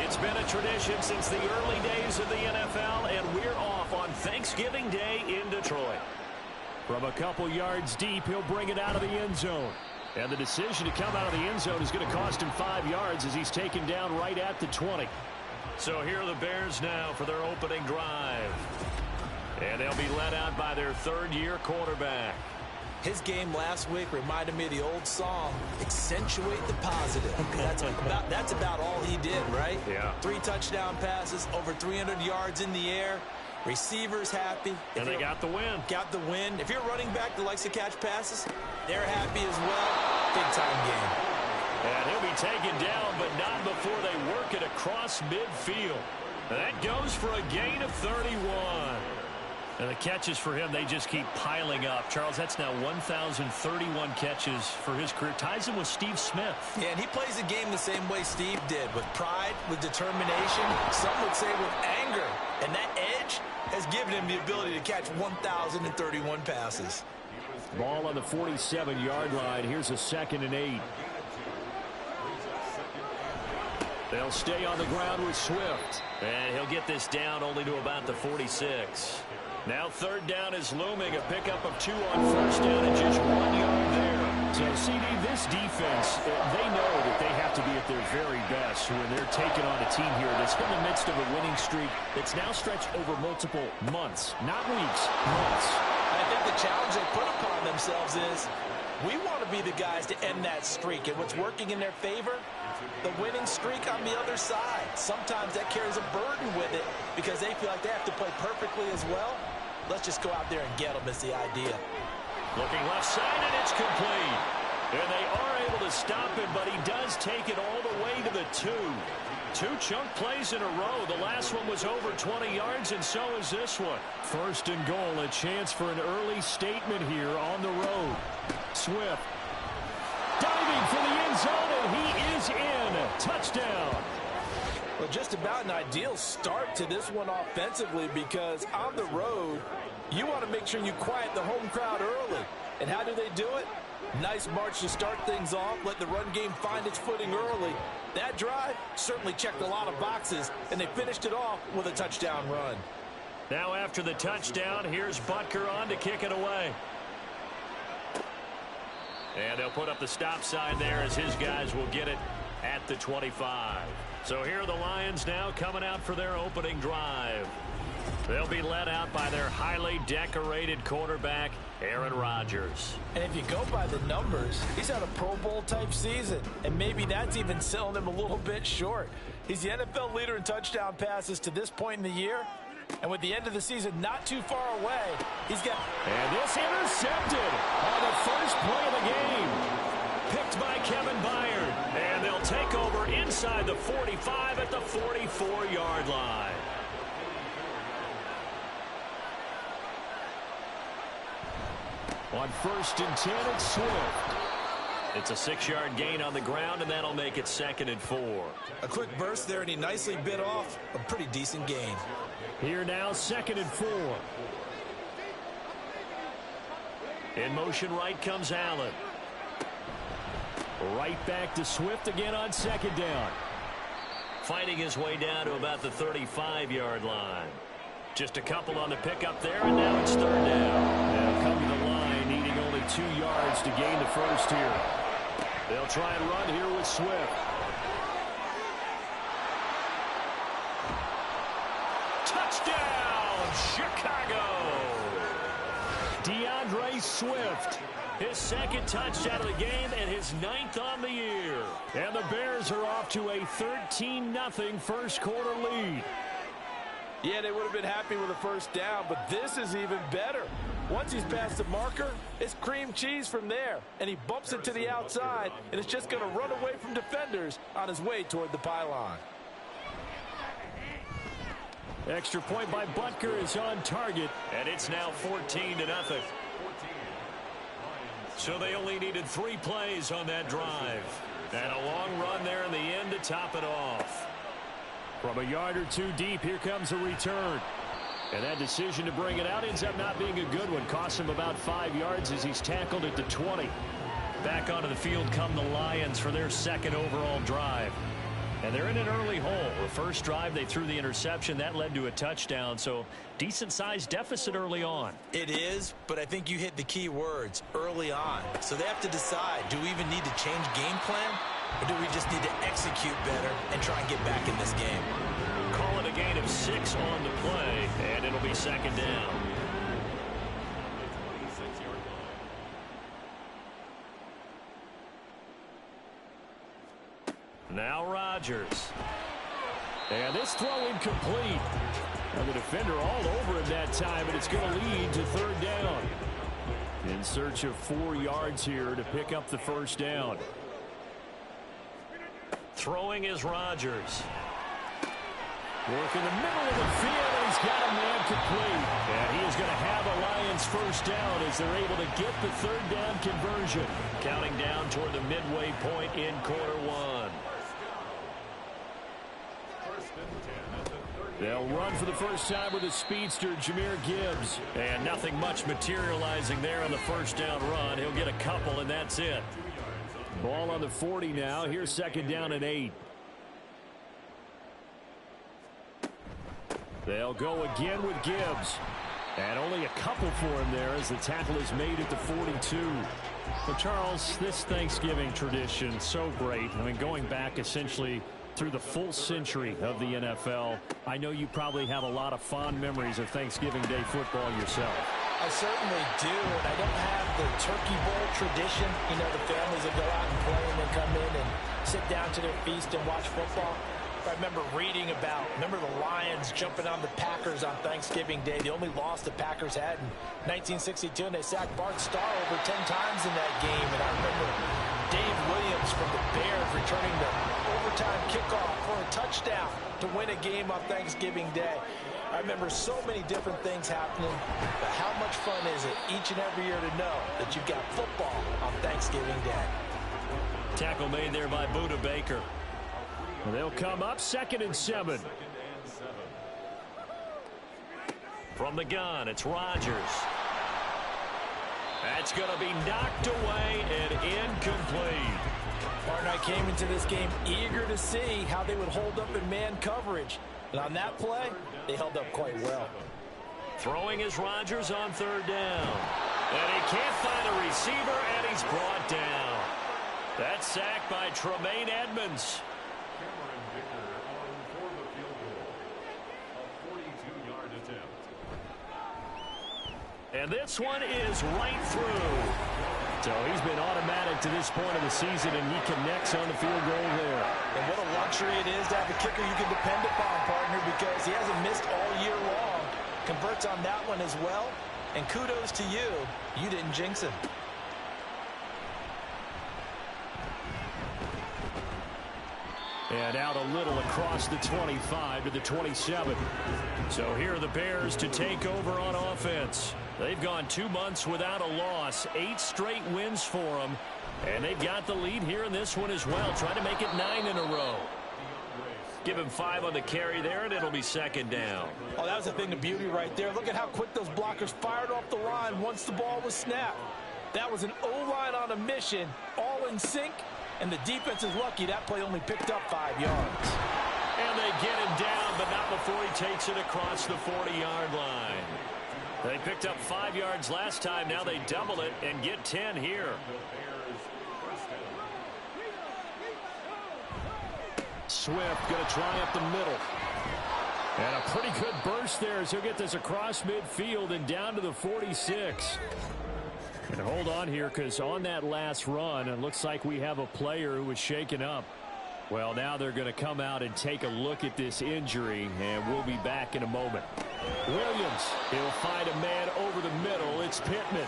It's been a tradition since the early days of the NFL, and we're off on Thanksgiving Day in Detroit. From a couple yards deep, he'll bring it out of the end zone. And the decision to come out of the end zone is going to cost him 5 yards as he's taken down right at the 20. So here are the Bears now for their opening drive. And they'll be led out by their third-year quarterback. His game last week reminded me of the old song, accentuate the positive. That's about all he did, right? Yeah. 3 touchdown passes, over 300 yards in the air. Receivers happy. And they got the win. Got the win. If you're running back that likes to catch passes, they're happy as well. Big-time game. And he'll be taken down, but not before they work it across midfield. That goes for a gain of 31. And the catches for him, they just keep piling up. Charles, that's now 1,031 catches for his career. Ties him with Steve Smith. Yeah, and he plays the game the same way Steve did, with pride, with determination, some would say with anger. And that edge has given him the ability to catch 1,031 passes. Ball on the 47-yard line. Here's a 2nd and 8. They'll stay on the ground with Swift. And he'll get this down only to about the 46. Now 3rd down is looming. A pickup of 2 on 1st down and just 1 yard there. So, CD, this defense, they know that they have to be at their very best when they're taking on a team here that's in the midst of a winning streak that's now stretched over multiple months, not weeks, months. I think the challenge they put upon themselves is we want to be the guys to end that streak. And what's working in their favor? The winning streak on the other side. Sometimes that carries a burden with it because they feel like they have to play perfectly as well. Let's just go out there and get them is the idea. Looking left side, and it's complete. And they are able to stop him, but he does take it all the way to the 2. 2 chunk plays in a row. The last one was over 20 yards, and so is this one. 1st and goal, a chance for an early statement here on the road. Swift diving for the end zone, and he is in. Touchdown. Well, just about an ideal start to this one offensively because on the road, you want to make sure you quiet the home crowd early. And how do they do it? Nice march to start things off. Let the run game find its footing early. That drive certainly checked a lot of boxes, and they finished it off with a touchdown run. Now after the touchdown, here's Butker on to kick it away. And they'll put up the stop sign there as his guys will get it at the 25. So here are the Lions now coming out for their opening drive. They'll be led out by their highly decorated quarterback, Aaron Rodgers. And if you go by the numbers, he's had a Pro Bowl type season. And maybe that's even selling him a little bit short. He's the NFL leader in touchdown passes to this point in the year. And with the end of the season not too far away, he's got... And this intercepted on the first play of the game. Picked by Kevin Byard. And they'll take over inside the 45 at the 44-yard line. On 1st and 10, it's Swift. It's a 6-yard gain on the ground, and that'll make it 2nd and 4. A quick burst there, and he nicely bit off a pretty decent gain. Here now, 2nd and 4. In motion right comes Allen. Right back to Swift again on 2nd down. Fighting his way down to about the 35-yard line. Just a couple on the pickup there, and now it's 3rd down. They'll come to the line, needing only 2 yards to gain the first here. They'll try and run here with Swift. Touchdown, Chicago! DeAndre Swift. His 2nd touchdown of the game and his 9th on the year. And the Bears are off to a 13-0 first quarter lead. Yeah, they would have been happy with a first down, but this is even better. Once he's past the marker, it's cream cheese from there. And he bumps it to the outside, and it's just going to run away from defenders on his way toward the pylon. Extra point by Butker is on target, and it's now 14-0. So they only needed 3 plays on that drive. And a long run there in the end to top it off. From a yard or 2 deep, here comes a return. And that decision to bring it out ends up not being a good one. Costs him about 5 yards as he's tackled at the 20. Back onto the field come the Lions for their 2nd overall drive. And they're in an early hole. The first drive, they threw the interception. That led to a touchdown. So decent-sized deficit early on. It is, but I think you hit the key words, early on. So they have to decide, do we even need to change game plan? Or do we just need to execute better and try and get back in this game? Call it a gain of 6 on the play, and it'll be second down. Now Rodgers. And this throw incomplete. And the defender all over him that time, and it's going to lead to third down. In search of 4 yards here to pick up the first down. Throwing is Rodgers. Work in the middle of the field, and he's got a man complete. And he is going to have a Lions first down as they're able to get the third down conversion. Counting down toward the midway point in quarter one. They'll run for the first time with a speedster, Jahmyr Gibbs. And nothing much materializing there on the first down run. He'll get a couple, and that's it. Ball on the 40 now. Here's second down and 8. They'll go again with Gibbs. And only a couple for him there as the tackle is made at the 42. But Charles, this Thanksgiving tradition, so great. I mean, going back essentially through the full century of the NFL, I know you probably have a lot of fond memories of Thanksgiving Day football yourself. I certainly do, and I don't have the Turkey Bowl tradition. You know, the families that go out and play and then come in and sit down to their feast and watch football. I remember reading about, the Lions jumping on the Packers on Thanksgiving Day. The only loss the Packers had in 1962, and they sacked Bart Starr over 10 times in that game. And I remember Dave Williams from the Bears returning the overtime kickoff for a touchdown to win a game on Thanksgiving Day. I remember so many different things happening, but how much fun is it each and every year to know that you've got football on Thanksgiving Day? Tackle made there by Budda Baker. They'll come up second and 7. From the gun, it's Rodgers. That's going to be knocked away and incomplete. Martin and I came into this game eager to see how they would hold up in man coverage. And on that play, they held up quite well. Throwing is Rodgers on third down. And he can't find a receiver, and he's brought down. That's sacked by Tremaine Edmonds. And this one is right through. So he's been automatic to this point of the season, and he connects on the field goal there. And what a luxury it is to have a kicker you can depend upon, partner, because he hasn't missed all year long. Converts on that one as well. And kudos to you. You didn't jinx him. And out a little across the 25 to the 27. So here are the Bears to take over on offense. They've gone 2 months without a loss, 8 straight wins for them. And they've got the lead here in this one as well, trying to make it 9 in a row. Give him 5 on the carry there, and it'll be second down. Oh, that was a thing of beauty right there. Look at how quick those blockers fired off the line once the ball was snapped. That was an O-line on a mission, all in sync. And the defense is lucky that play only picked up 5 yards. And they get him down, but not before he takes it across the 40-yard line. They picked up 5 yards last time. Now they double it and get 10 here. Swift going to try up the middle. And a pretty good burst there as he'll get this across midfield and down to the 46. And hold on here, because on that last run, it looks like we have a player who was shaken up. Well, now they're going to come out and take a look at this injury, and we'll be back in a moment. Williams, he'll find a man over the middle. It's Pittman.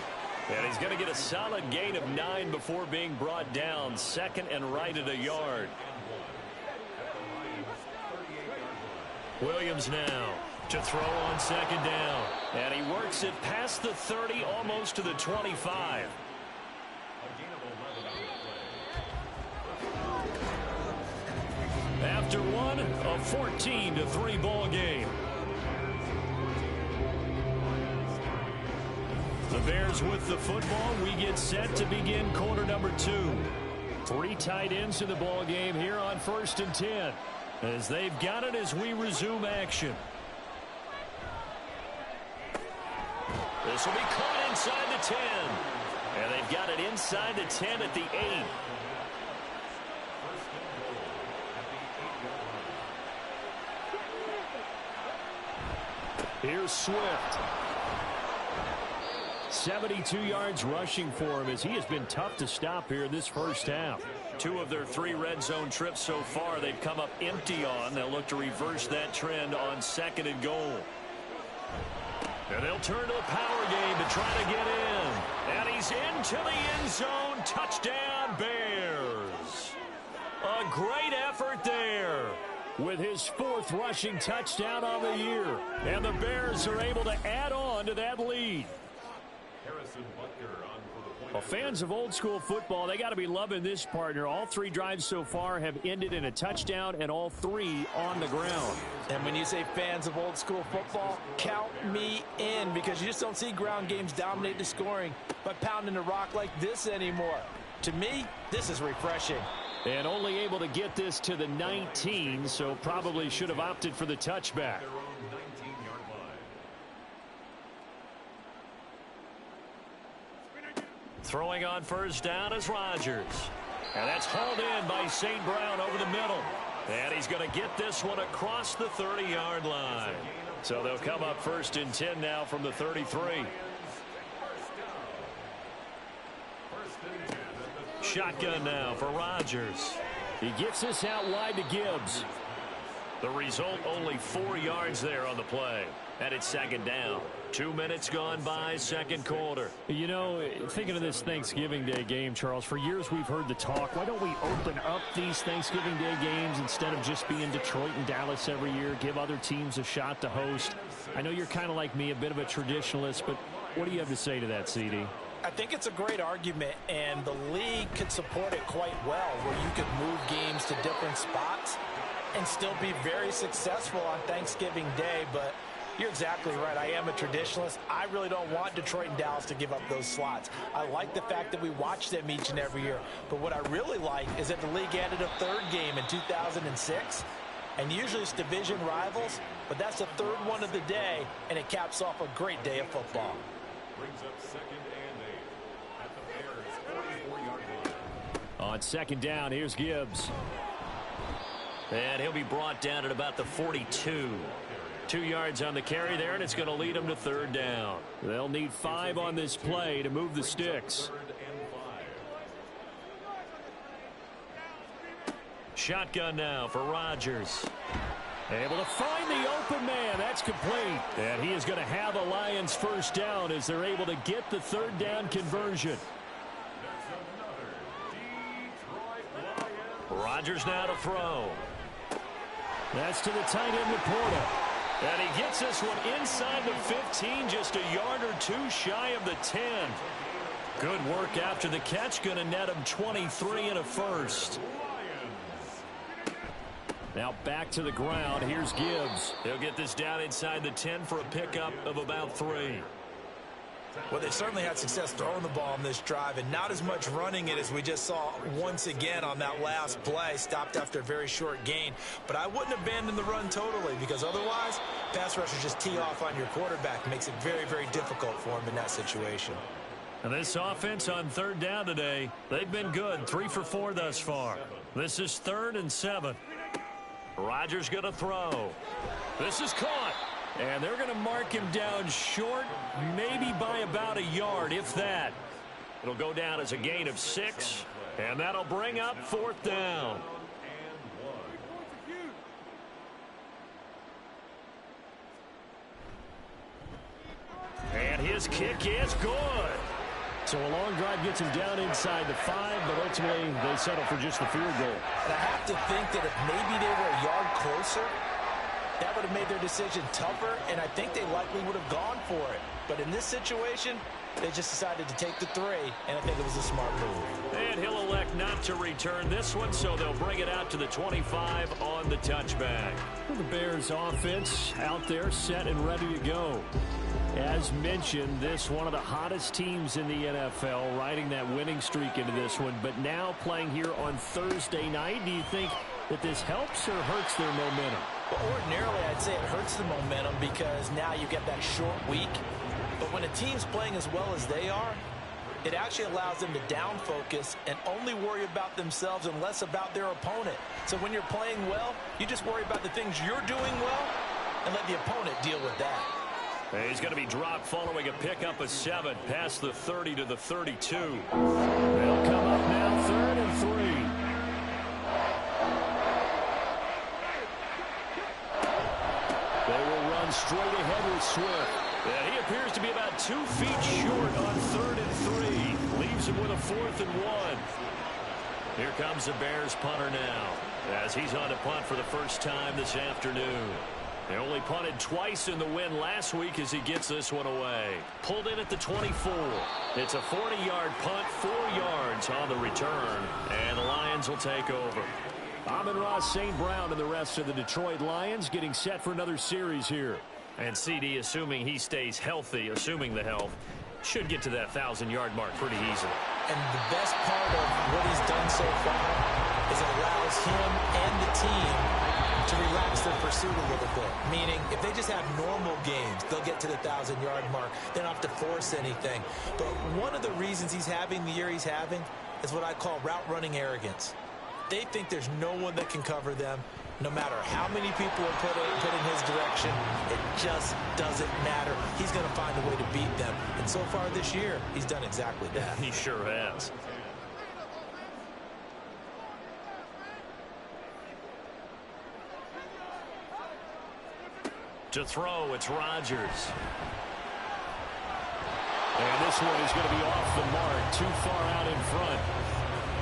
And he's going to get a solid gain of 9 before being brought down. Second and right at a yard. Williams now to throw on second down. And he works it past the 30, almost to the 25. After one, a 14-3 ball game. The Bears with the football. We get set to begin quarter number 2. Three tight ends in the ball game here on 1st and 10. As they've got it as we resume action. This will be caught inside the 10. And they've got it inside the 10 at the 8. Here's Swift. 72 yards rushing for him as he has been tough to stop here in this first half. 2 of their 3 red zone trips so far they've come up empty on. They'll look to reverse that trend on 2nd and goal. And they'll turn to the power game to try to get in. And he's into the end zone. Touchdown, Bears. A great effort there with his 4th rushing touchdown on the year. And the Bears are able to add on to that lead. Well, fans of old school football, they got to be loving this partner. All 3 drives so far have ended in a touchdown, and all 3 on the ground. And when you say fans of old school football, count me in, because you just don't see ground games dominate the scoring by pounding the rock like this anymore. To me, this is refreshing. And only able to get this to the 19, so probably should have opted for the touchback. Throwing on first down is Rodgers. And that's hauled in by St. Brown over the middle. And he's going to get this one across the 30-yard line. So they'll come up 1st and 10 now from the 33. Shotgun now for Rodgers. He gets this out wide to Gibbs. The result, only 4 yards there on the play. And it's 2nd down. 2 minutes gone by, 2nd quarter. You know, thinking of this Thanksgiving Day game, Charles, for years we've heard the talk, why don't we open up these Thanksgiving Day games instead of just being Detroit and Dallas every year, give other teams a shot to host? I know you're kind of like me, a bit of a traditionalist, but what do you have to say to that, CD? I think it's a great argument, and the league could support it quite well, where you could move games to different spots and still be very successful on Thanksgiving Day. But you're exactly right. I am a traditionalist. I really don't want Detroit and Dallas to give up those slots. I like the fact that we watch them each and every year. But what I really like is that the league added a 3rd game in 2006. And usually it's division rivals, but that's the 3rd one of the day, and it caps off a great day of football. Brings up 2nd and 8 at the Bears' 44-yard line. On 2nd down, here's Gibbs. And he'll be brought down at about the 42. 2 yards on the carry there, and it's going to lead them to 3rd down. They'll need 5 on this play to move the sticks. Shotgun now for Rodgers. Able to find the open man. That's complete. And he is going to have a Lions 1st down as they're able to get the 3rd down conversion. Rodgers now to throw. That's to the tight end, Laporta. And he gets this one inside the 15, just a yard or 2 shy of the 10. Good work after the catch. Going to net him 23 and a 1st. Now back to the ground. Here's Gibbs. He'll get this down inside the 10 for a pickup of about 3. Well, they certainly had success throwing the ball on this drive, and not as much running it as we just saw once again on that last play. Stopped after a very short gain. But I wouldn't abandon the run totally, because otherwise, pass rushers just tee off on your quarterback. Makes it very, very difficult for him in that situation. And this offense on 3rd down today, they've been good. 3 for 4 thus far. This is 3rd and 7. Rodgers going to throw. This is caught. And they're going to mark him down short, maybe by about a yard, if that. It'll go down as a gain of 6, and that'll bring up 4th down. And his kick is good. So a long drive gets him down inside the 5, but ultimately they settle for just the field goal. And I have to think that if maybe they were a yard closer, that would have made their decision tougher, and I think they likely would have gone for it. But in this situation, they just decided to take the 3, and I think it was a smart move. And he'll elect not to return this one, so they'll bring it out to the 25 on the touchback. Well, the Bears offense out there set and ready to go. As mentioned, this one of the hottest teams in the NFL, riding that winning streak into this one, but now playing here on Thursday night. Do you think that this helps or hurts their momentum? Well, ordinarily, I'd say it hurts the momentum because now you get that short week. But when a team's playing as well as they are, it actually allows them to down focus and only worry about themselves and less about their opponent. So when you're playing well, you just worry about the things you're doing well and let the opponent deal with that. He's going to be dropped following a pickup of 7 past the 30 to the 32. They'll come up now 3rd and 3. They will run straight ahead with Swift. And he appears to be about 2 feet short on 3rd and 3. Leaves him with a 4th and 1. Here comes the Bears punter now as he's on to punt for the first time this afternoon. They only punted twice in the win last week as he gets this one away. Pulled in at the 24. It's a 40-yard punt, 4 yards on the return, and the Lions will take over. Amon-Ra St. Brown and the rest of the Detroit Lions getting set for another series here. And CD, assuming he stays healthy, assuming the health, should get to that 1,000-yard mark pretty easily. And the best part of what he's done so far is it allows him and the team to relax their pursuit a little bit. Meaning, if they just have normal games, they'll get to the 1,000-yard mark. They don't have to force anything. But one of the reasons he's having the year he's having is what I call route running arrogance. They think there's no one that can cover them. No matter how many people are put in his direction, it just doesn't matter. He's going to find a way to beat them. And so far this year, he's done exactly that. He sure has. To throw, it's Rodgers. And this one is going to be off the mark, too far out in front.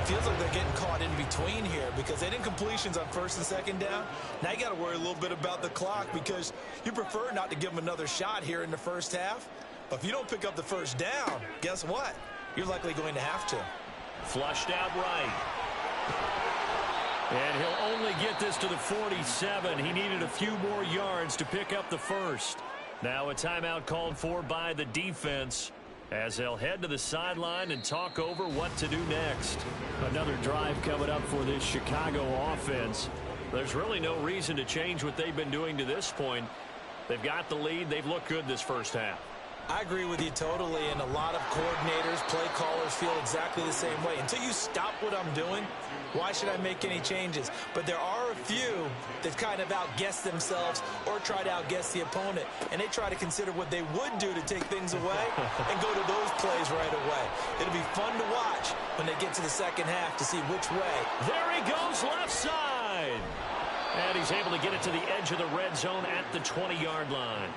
Feels like they're getting caught in between here because they didn't completions on 1st and 2nd down. Now you got to worry a little bit about the clock because you prefer not to give them another shot here in the first half. But if you don't pick up the first down, guess what? You're likely going to have to. Flushed out right. And he'll only get this to the 47. He needed a few more yards to pick up the first. Now a timeout called for by the defense as they'll head to the sideline and talk over what to do next. Another drive coming up for this Chicago offense. There's really no reason to change what they've been doing to this point. They've got the lead. They've looked good this first half. I agree with you totally, and a lot of coordinators, play callers feel exactly the same way. Until you stop what I'm doing, why should I make any changes? But there are a few that kind of outguess themselves or try to outguess the opponent, and they try to consider what they would do to take things away and go to those plays right away. It'll be fun to watch when they get to the second half to see which way. There he goes, left side. And he's able to get it to the edge of the red zone at the 20-yard line.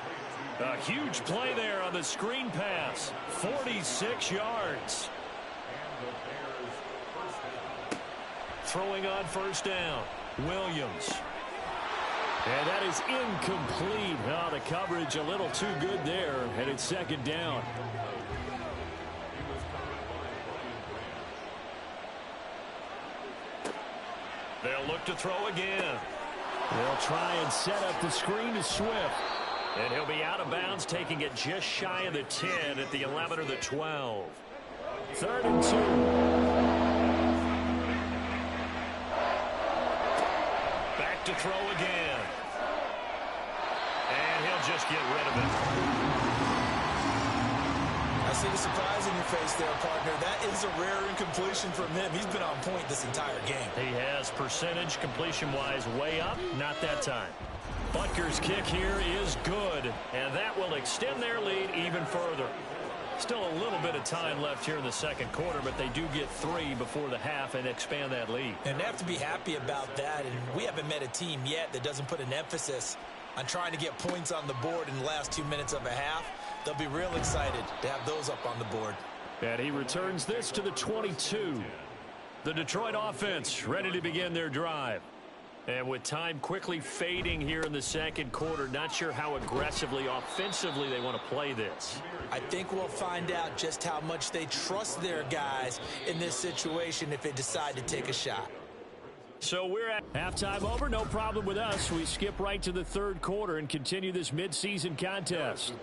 A huge play there on the screen pass. 46 yards. Throwing on first down, Williams. And that is incomplete. Oh, the coverage a little too good there, and it's 2nd down. They'll look to throw again. They'll try and set up the screen to Swift. And he'll be out of bounds, taking it just shy of the 10 at the 11 or the 12. 3rd and 2. Back to throw again. And he'll just get rid of it. I see the surprise in your face there, partner. That is a rare incompletion from him. He's been on point this entire game. He has percentage completion-wise way up. Not that time. Butker's kick here is good, and that will extend their lead even further. Still a little bit of time left here in the second quarter, but they do get 3 before the half and expand that lead. And they have to be happy about that, and we haven't met a team yet that doesn't put an emphasis on trying to get points on the board in the last 2 minutes of a half. They'll be real excited to have those up on the board. And he returns this to the 22. The Detroit offense ready to begin their drive. And with time quickly fading here in the second quarter, not sure how aggressively, offensively they want to play this. I think we'll find out just how much they trust their guys in this situation if they decide to take a shot. So we're at halftime over. No problem with us. We skip right to the third quarter and continue this midseason contest.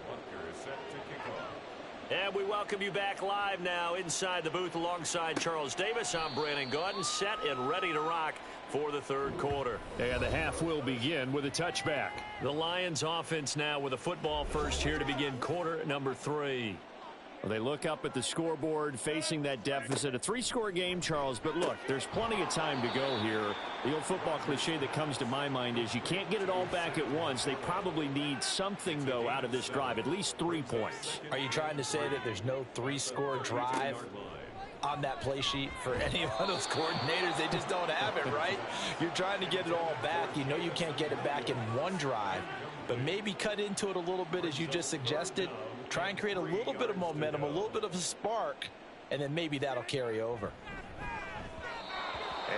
And we welcome you back live now inside the booth alongside Charles Davis. I'm Brandon Gaudin, set and ready to rock for the third quarter. And the half will begin with a touchback. The Lions offense now with a football first here to begin quarter number 3. Well, they look up at the scoreboard facing that deficit. A 3-score game, Charles, but look, there's plenty of time to go here. The old football cliche that comes to my mind is you can't get it all back at once. They probably need something, though, out of this drive, at least 3 points. Are you trying to say that there's no 3-score drive on that play sheet for any of those coordinators? They just don't have it, right? You're trying to get it all back. You know you can't get it back in one drive, but maybe cut into it a little bit as you just suggested. Try and create a little bit of momentum, a little bit of a spark, and then maybe that'll carry over.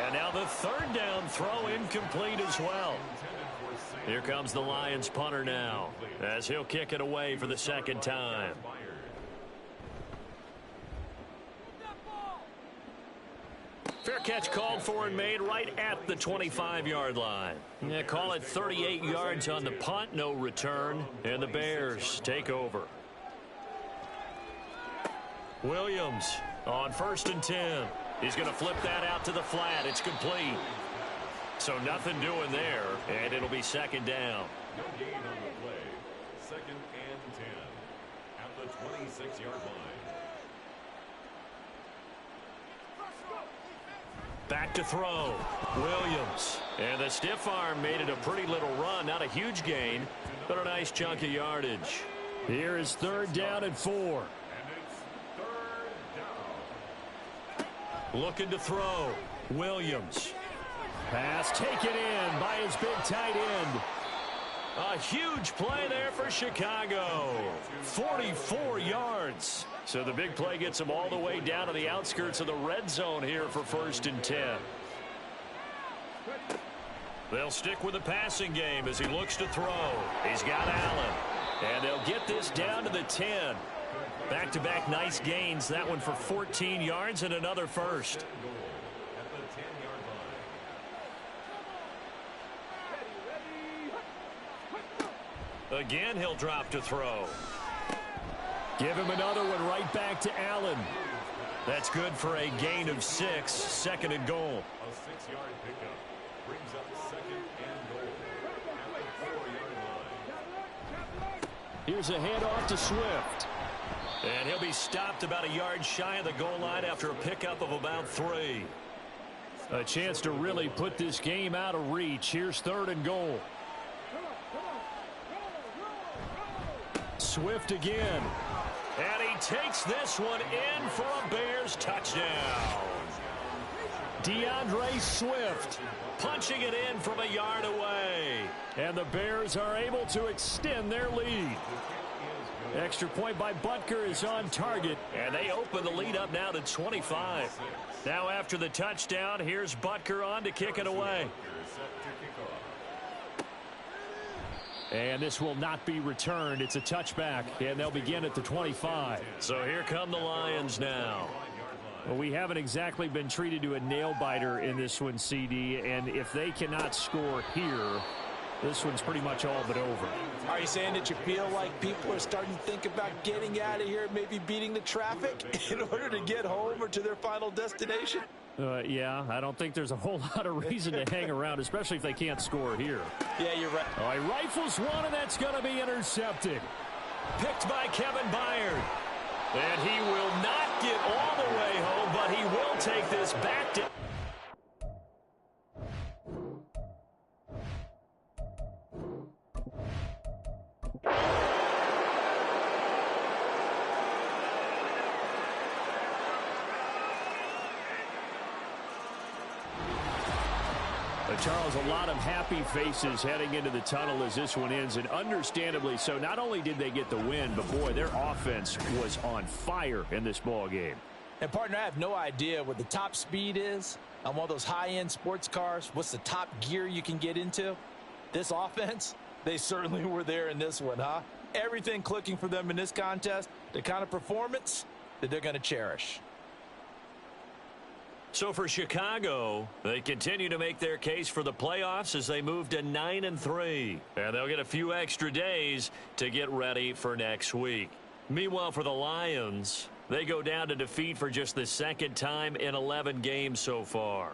And now the third down throw incomplete as well. Here comes the Lions punter now as he'll kick it away for the second time. Fair catch called for and made right at the 25-yard line. Yeah, call it 38 yards on the punt, no return, and the Bears take over. Williams on 1st and 10. He's going to flip that out to the flat. It's complete. So nothing doing there, and it'll be second down. No gain on the play. 2nd and 10 at the 26-yard line. Back to throw. Williams. And the stiff arm made it a pretty little run. Not a huge gain, but a nice chunk of yardage. Here is 3rd down and 4. Looking to throw. Williams. Pass taken in by his big tight end. A huge play there for Chicago. 44 yards. So the big play gets him all the way down to the outskirts of the red zone here for 1st and 10. They'll stick with the passing game as he looks to throw. He's got Allen. And they'll get this down to the 10. Back-to-back nice gains. That one for 14 yards and another first. Again, he'll drop to throw. Give him another one right back to Allen. That's good for a gain of 6. 2nd and goal. A 6-yard pickup brings up 2nd and goal at the 4-yard line. Here's a handoff to Swift. And he'll be stopped about a yard shy of the goal line after a pickup of about 3. A chance to really put this game out of reach. Here's 3rd and goal. Swift again. And he takes this one in for a Bears touchdown. DeAndre Swift punching it in from a yard away. And the Bears are able to extend their lead. Extra point by Butker is on target. And they open the lead up now to 25. Now after the touchdown, here's Butker on to kick it away. And this will not be returned. It's a touchback, and they'll begin at the 25. So here come the Lions now. Well, we haven't exactly been treated to a nail-biter in this one, CD, and if they cannot score here, this one's pretty much all but over. Are you saying that you feel like people are starting to think about getting out of here, maybe beating the traffic in order to get home or to their final destination? Yeah, I don't think there's a whole lot of reason to hang around, especially if they can't score here. Yeah, you're right. All right, rifles one, and that's going to be intercepted. Picked by Kevin Byard. And he will not get all the way home, but he will take this back to... Charles, a lot of happy faces heading into the tunnel as this one ends, and understandably so. Not only did they get the win, but boy, their offense was on fire in this ball game. And partner, I have no idea what the top speed is on one of those high-end sports cars. What's the top gear you can get into? This offense, they certainly were there in this one, huh? Everything clicking for them in this contest, the kind of performance that they're going to cherish. So for Chicago, they continue to make their case for the playoffs as they move to 9-3. And they'll get a few extra days to get ready for next week. Meanwhile, for the Lions, they go down to defeat for just the second time in 11 games so far.